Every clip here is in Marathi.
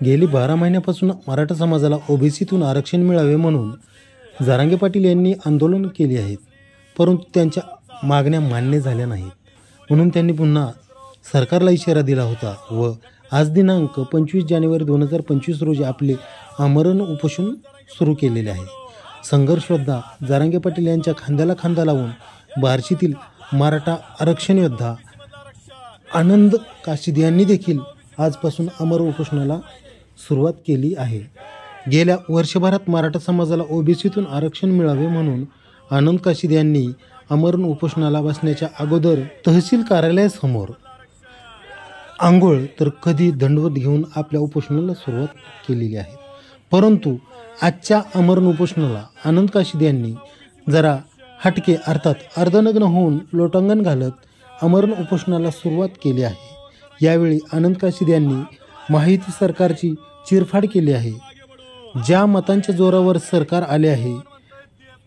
गेली 12 महिन्यापासून मराठा समाजाला ओबीसीतून आरक्षण मिळावे म्हणून जरांगे पाटील यांनी आंदोलन केली आहेत, परंतु त्यांच्या मागण्या मान्य झाल्या नाहीत. म्हणून त्यांनी पुन्हा सरकारला इशारा दिला होता व आज दिनांक 25 जानेवारी 2025 रोजी आपले आमरण उपोषण सुरू केलेले आहे. संघर्ष योद्धा जरांगे पाटील यांच्या खांद्याला खांदा लावून बार्शीतील मराठा आरक्षण योद्धा आनंद काशिद यांनी देखील आजपासून अमर उपोषणाला सुरुवात केली आहे. गेल्या वर्षभरात मराठा समाजाला ओबीसीतून आरक्षण मिळावे म्हणून आनंद काशिद यांनी आमरण उपोषणाला बसण्याच्या अगोदर तहसील कार्यालयासमोर आंघोळ तर कधी दंडवत घेऊन आपल्या उपोषणाला सुरुवात केलेली आहे. परंतु आजच्या आमरण उपोषणाला आनंद काशिद यांनी जरा हटके अर्थात अर्धनग्न होऊन लोटांगण घालत आमरण उपोषणाला सुरुवात केली आहे. यावेळी आनंद काशिद यांनी माहिती सरकारची चिरफाड केली आहे. ज्या मतांच्या जोरावर सरकार आले आहे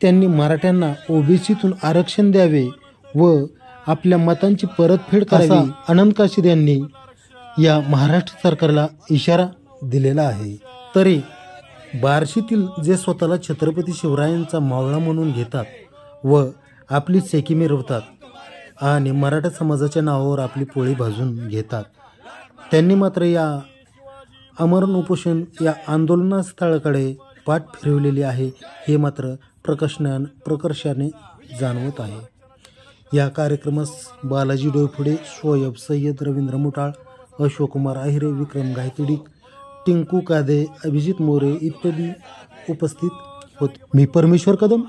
त्यांनी मराठ्यांना ओबीसीतून आरक्षण द्यावे व आपल्या मतांची परतफेड करावी आनंद काशिद यांनी या महाराष्ट्र सरकारला इशारा दिलेला आहे. तरी बार्शीतील जे स्वतःला छत्रपती शिवरायांचा मावळा म्हणून घेतात व आपली सेकी मिरवतात आणि मराठा समाजाच्या नावावर आपली पोळी भाजून घेतात, त्यांनी मात्र या आमरण उपोषण या आंदोलनस्थळाकडे पाठ फिरवलेली आहे हे मात्र प्रकर्षाने जाणवत आहे. या कार्यक्रमास बालाजी डोयफुडे, शोएब सय्यद, रवींद्र मुटाळ, अशोककुमार आहिरे, विक्रम गायतोडी, टिंकू कादे, अभिजित मोरे इत्यादी उपस्थित होते. मी परमेश्वर कदम.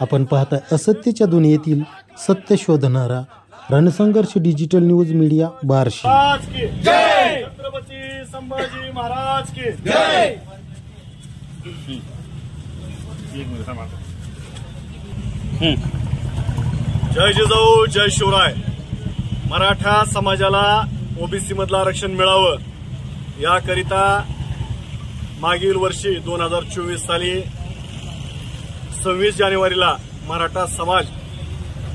आपण पाहताय असत्याच्या दुनियेतील सत्य शोधणारा रणसंघर्ष digital news media Barshi. Chhatrapati Sambhaji Maharaj की जय. जय जिजाऊ, जय शिवराय. मराठा समाजाला ओबीसी मधलं आरक्षण मिळावं याकरिता मागील वर्षी 2024 साली 26 जानेवारीला मराठा समाज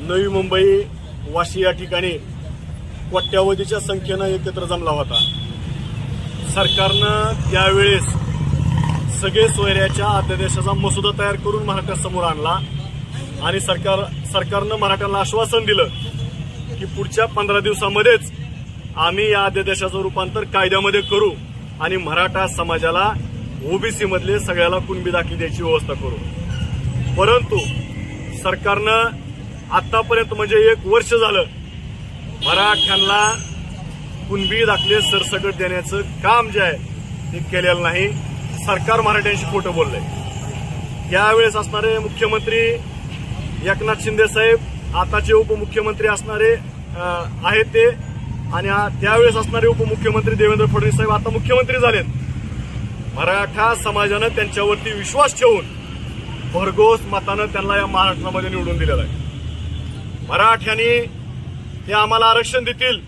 नवी मुंबई वाशी या ठिकाणी कोट्यावधीच्या संख्येनं एकत्र जमला होता. सरकारनं त्यावेळेस सगळे सोयऱ्याच्या अध्यादेशाचा मसुदा तयार करून मराठ्यासमोर आणला आणि सरकारनं मराठ्यांना आश्वासन दिलं की पुढच्या 15 दिवसामध्येच आम्ही या अध्यादेशाचं रूपांतर कायद्यामध्ये करू आणि मराठा समाजाला ओबीसी मधले सगळ्याला कुणबी दाखली द्यायची व्यवस्था करू. परंतु सरकारनं आतापर्यंत म्हणजे 1 वर्ष झालं मराठ्यांना कुणबी दाखले सरसकट देण्याचं काम जे आहे ते केलेलं नाही. सरकार मराठ्यांशी खोटं बोललंय. यावेळेस असणारे मुख्यमंत्री एकनाथ शिंदे साहेब, आताचे उपमुख्यमंत्री असणारे आहेत ते, आणि त्यावेळेस असणारे उपमुख्यमंत्री देवेंद्र फडणवीस साहेब आता मुख्यमंत्री झालेत. मराठा समाजानं त्यांच्यावरती विश्वास ठेवून भरघोस मतानं त्यांना या महाराष्ट्रामध्ये निवडून दिलेलं आहे. मराठ्यांनी ते आम्हाला आरक्षण देतील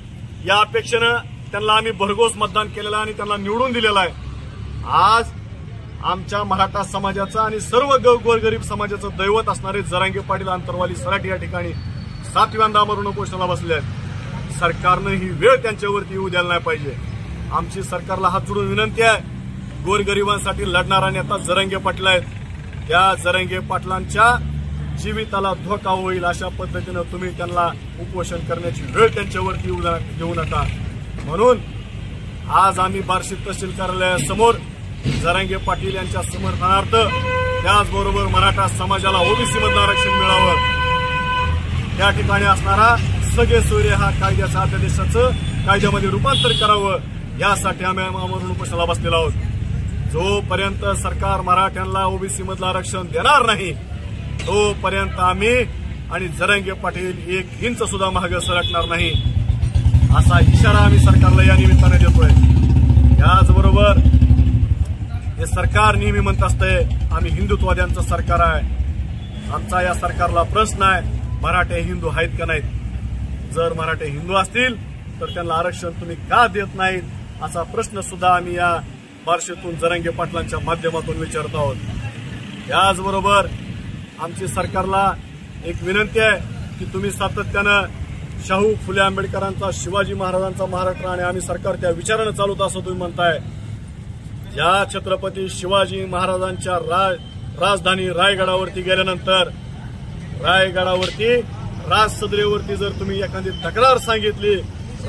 या अपेक्षेनं त्यांना आम्ही भरघोस मतदान केलेलं आहे आणि त्यांना निवडून दिलेलं आहे. आज आमच्या मराठा समाजाचं आणि सर्व गोरगरीब समाजाचं दैवत असणारे जरांगे पाटील आंतरवाली सराटी या ठिकाणी 7व्यांदा आमरण उपोषणाला बसले आहेत. सरकारनं ही वेळ त्यांच्यावरती येऊ द्यायला नाही पाहिजे. आमची सरकारला हात जोडून विनंती आहे, गोरगरिबांसाठी लढणारा नेता जरांगे पाटील आहेत. त्या जरांगे पाटलांच्या जीविताला धोका होईल अशा पद्धतीनं तुम्ही त्यांना उपोषण करण्याची वेळ त्यांच्यावरती येऊ देऊ नका. म्हणून आज आम्ही बार्शी तहसील कार्यालयासमोर जरांगे पाटील यांच्या समर्थनार्थ, त्याचबरोबर मराठा समाजाला ओबीसी मधलं आरक्षण मिळावं, त्या ठिकाणी असणारा सगळे सोयरे हा कायद्याच्या अध्यादेशाचं कायद्यामध्ये रूपांतर करावं यासाठी आम्ही आमरण उपोषणाला बसलेलो आहोत. जोपर्यंत सरकार मराठ्यांना ओबीसी मधलं आरक्षण देणार नाही तोपर्यंत आम्ही आणि जरांगे पाटील 1 इंच सुद्धा मागे सरकणार नाही असा इशारा आम्ही सरकारला या निमित्ताने देतोय. याचबरोबर हे सरकार नेहमी म्हणत असतंय आम्ही हिंदुत्ववाद्यांचं सरकार आहे. आमचा या सरकारला प्रश्न आहे, मराठे हिंदू आहेत का नाहीत? जर मराठे हिंदू असतील तर त्यांना आरक्षण तुम्ही का देत नाहीत असा प्रश्न सुद्धा आम्ही या बार्शीतून जरांगे पाटलांच्या माध्यमातून विचारत आहोत. याचबरोबर आमची सरकारला एक विनंती आहे की तुम्ही सातत्यानं शाहू फुले आंबेडकरांचा, शिवाजी महाराजांचा महाराष्ट्र आणि आम्ही सरकार त्या विचारानं चालवत असं तुम्ही म्हणताय. या छत्रपती शिवाजी महाराजांच्या राजधानी रायगडावरती गेल्यानंतर रायगडावरती राजसदरेवरती जर तुम्ही एखादी तक्रार सांगितली,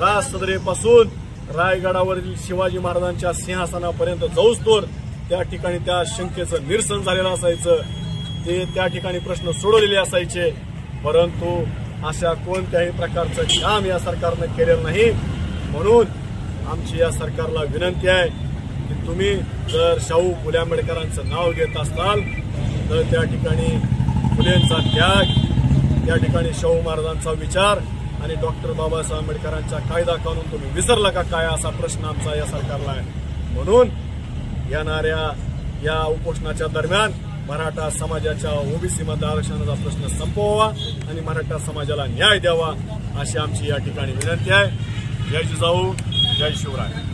राजसदरेपासून रायगडावरील शिवाजी महाराजांच्या सिंहासनापर्यंत जाऊस्तोवर त्या ठिकाणी त्या शंकेचं निरसन झालेलं असायचं, ते त्या ठिकाणी प्रश्न सोडवलेले असायचे. परंतु अशा कोणत्याही प्रकारचं काम या सरकारनं केलेलं नाही. म्हणून आमची या सरकारला विनंती आहे की तुम्ही जर शाहू फुले आंबेडकरांचं नाव घेत असाल तर त्या ठिकाणी फुलेंचा त्याग, त्या ठिकाणी शाहू महाराजांचा विचार आणि डॉक्टर बाबासाहेब आंबेडकरांचा कायदा कानून तुम्ही विसरला का काय, असा प्रश्न आमचा या सरकारला आहे. म्हणून येणाऱ्या या उपोषणाच्या दरम्यान मराठा समाजाच्या ओबीसी मध्ये आरक्षणाचा प्रश्न संपवावा आणि मराठा समाजाला न्याय द्यावा, अशी आमची या ठिकाणी विनंती आहे. जय जिजाऊ, जय शिवराय.